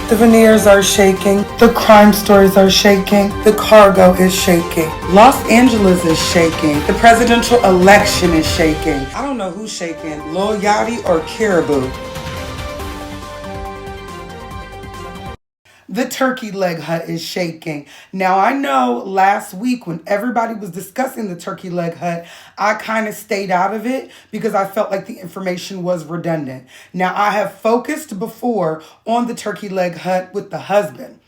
The veneers are shaking. The crime stories are shaking. The cargo is shaking. Los Angeles is shaking. The presidential election is shaking. I don't know who's shaking, Lil Yachty or Caribou. The turkey leg hut is shaking. Now, I know last week when everybody was discussing the turkey leg hut, I kind of stayed out of it because I felt like the information was redundant. Now, I have focused before on the turkey leg hut with the husband.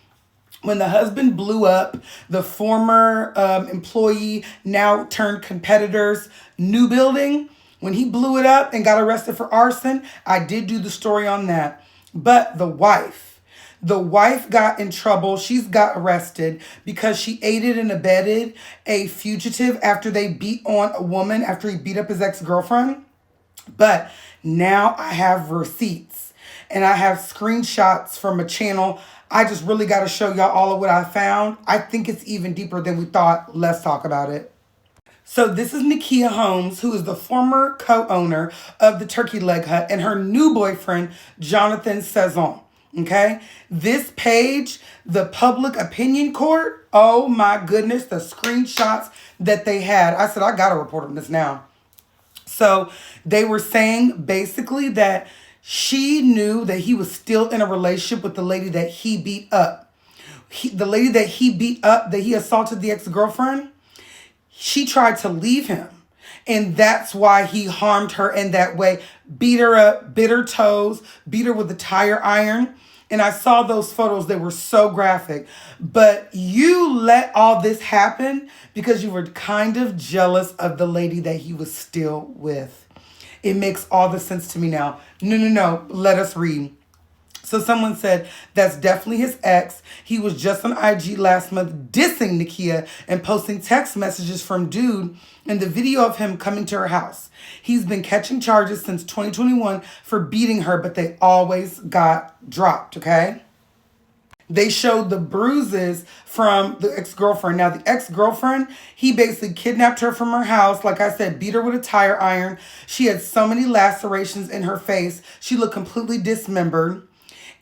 When the husband blew up the former employee, now turned competitor's new building, when he blew it up and got arrested for arson, I did do the story on that. But the wife got in trouble. She's got arrested because she aided and abetted a fugitive after they beat on a woman after he beat up his ex-girlfriend. But now I have receipts and I have screenshots from a channel. I just really got to show y'all all of what I found. I think it's even deeper than we thought. Let's talk about it. So this is Nakia Holmes, who is the former co-owner of the Turkey Leg Hut, and her new boyfriend, Jonathan Saison. Okay, this page, the public opinion court, oh my goodness, the screenshots that they had. I said, I got to report on this now. So they were saying basically that she knew that he was still in a relationship with the lady that he beat up. The lady that he beat up, that he assaulted the ex-girlfriend, she tried to leave him. And that's why he harmed her in that way. Beat her up, bit her toes, beat her with a tire iron. And I saw those photos. They were so graphic. But you let all this happen because you were kind of jealous of the lady that he was still with. It makes all the sense to me now. No. Let us read. So someone said, that's definitely his ex. He was just on IG last month dissing Nakia and posting text messages from dude in the video of him coming to her house. He's been catching charges since 2021 for beating her, but they always got dropped, okay? They showed the bruises from the ex-girlfriend. Now, the ex-girlfriend, he basically kidnapped her from her house. Like I said, beat her with a tire iron. She had so many lacerations in her face. She looked completely dismembered.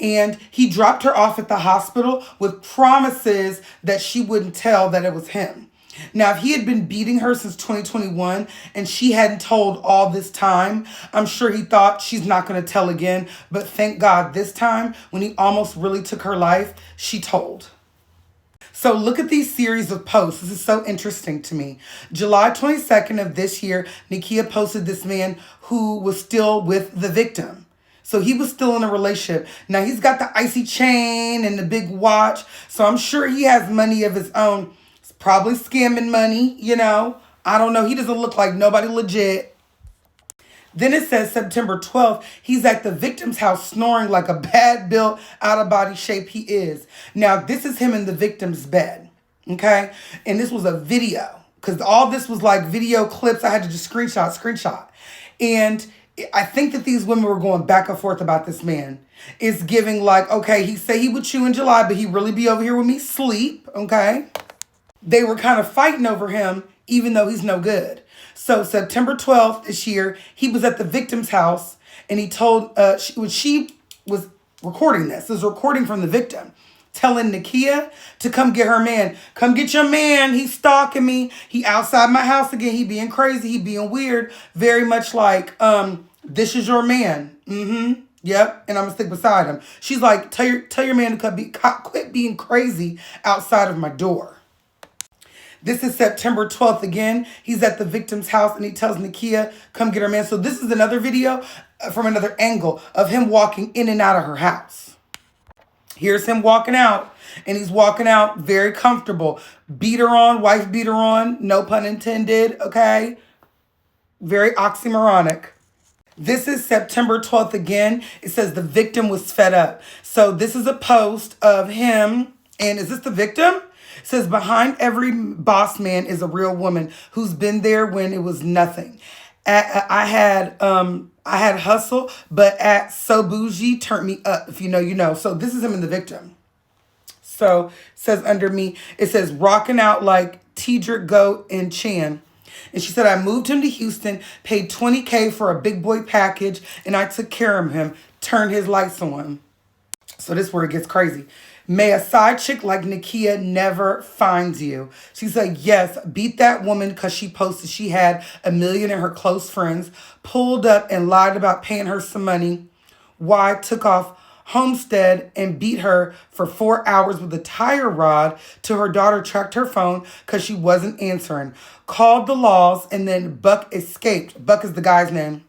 And he dropped her off at the hospital with promises that she wouldn't tell that it was him. Now, if he had been beating her since 2021 and she hadn't told all this time, I'm sure he thought she's not going to tell again. But thank God this time, when he almost really took her life, she told. So look at these series of posts. This is so interesting to me. July 22nd of this year, Nakia posted this man who was still with the victim. So he was still in a relationship. Now he's got the icy chain and the big watch. So I'm sure he has money of his own. He's probably scamming money, you know. I don't know. He doesn't look like nobody legit. Then it says September 12th, he's at the victim's house snoring like a bad built, out of body shape he is. Now this is him in the victim's bed. Okay. And this was a video because all this was like video clips. I had to just screenshot. And I think that these women were going back and forth about this man. It's giving like, okay, he say he would chew in July, but he really be over here with me sleep, okay? They were kind of fighting over him, even though he's no good. So September 12th this year, he was at the victim's house, and he told, she was recording this. This is a recording from the victim, telling Nakia to come get her man. Come get your man. He's stalking me. He outside my house again. He being crazy. He being weird. Very much like, this is your man. Yep. And I'm going to stick beside him. She's like, tell your man to quit being crazy outside of my door. This is September 12th again. He's at the victim's house and he tells Nakia, come get her man. So this is another video from another angle of him walking in and out of her house. Here's him walking out, and he's walking out very comfortable. Beater on, wife beater on, no pun intended, okay? Very oxymoronic. This is September 12th again. It says the victim was fed up. So this is a post of him, and is this the victim? It says, behind every boss man is a real woman who's been there when it was nothing. I had hustle, but at So Bougie turned me up. If you know, you know. So this is him and the victim. So it says under me, it says rocking out like Tidrick Goat and Chan. And she said, I moved him to Houston, paid $20K for a big boy package, and I took care of him, turned his lights on. So this is where it gets crazy. May a side chick like Nakia never find you. She's like, yes, beat that woman because she posted she had 1 million in her close friends, pulled up and lied about paying her some money. Why took off Homestead and beat her for 4 hours with a tire rod till her daughter tracked her phone because she wasn't answering. Called the laws and then Buck escaped. Buck is the guy's name.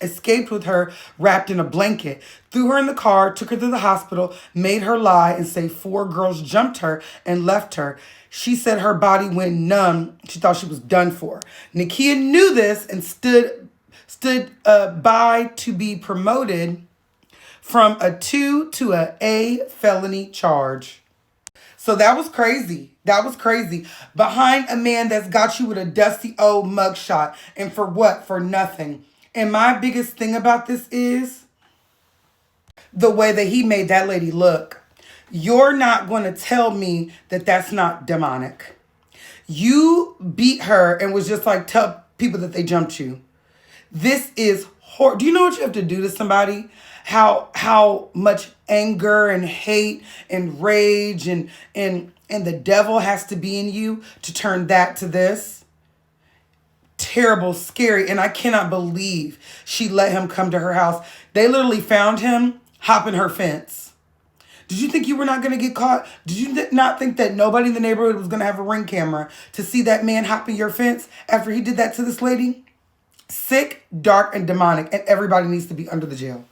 Escaped with her wrapped in a blanket, threw her in the car, took her to the hospital, made her lie and say 4 girls jumped her and left her. She said her body went numb. She thought she was done for. Nakia knew this and stood by to be promoted from a 2 to a felony charge. So that was crazy. That was crazy. Behind a man that's got you with a dusty old mugshot. And for what? For nothing. And my biggest thing about this is the way that he made that lady look. You're not going to tell me that that's not demonic. You beat her and was just like, tell people that they jumped you. This is horrible. Do you know what you have to do to somebody? How much anger and hate and rage and the devil has to be in you to turn that to this? Terrible, scary, and I cannot believe she let him come to her house. They literally found him hopping her fence. Did you think you were not going to get caught? Did you not think that nobody in the neighborhood was going to have a ring camera to see that man hopping your fence after he did that to this lady? Sick, dark, and demonic, and everybody needs to be under the jail.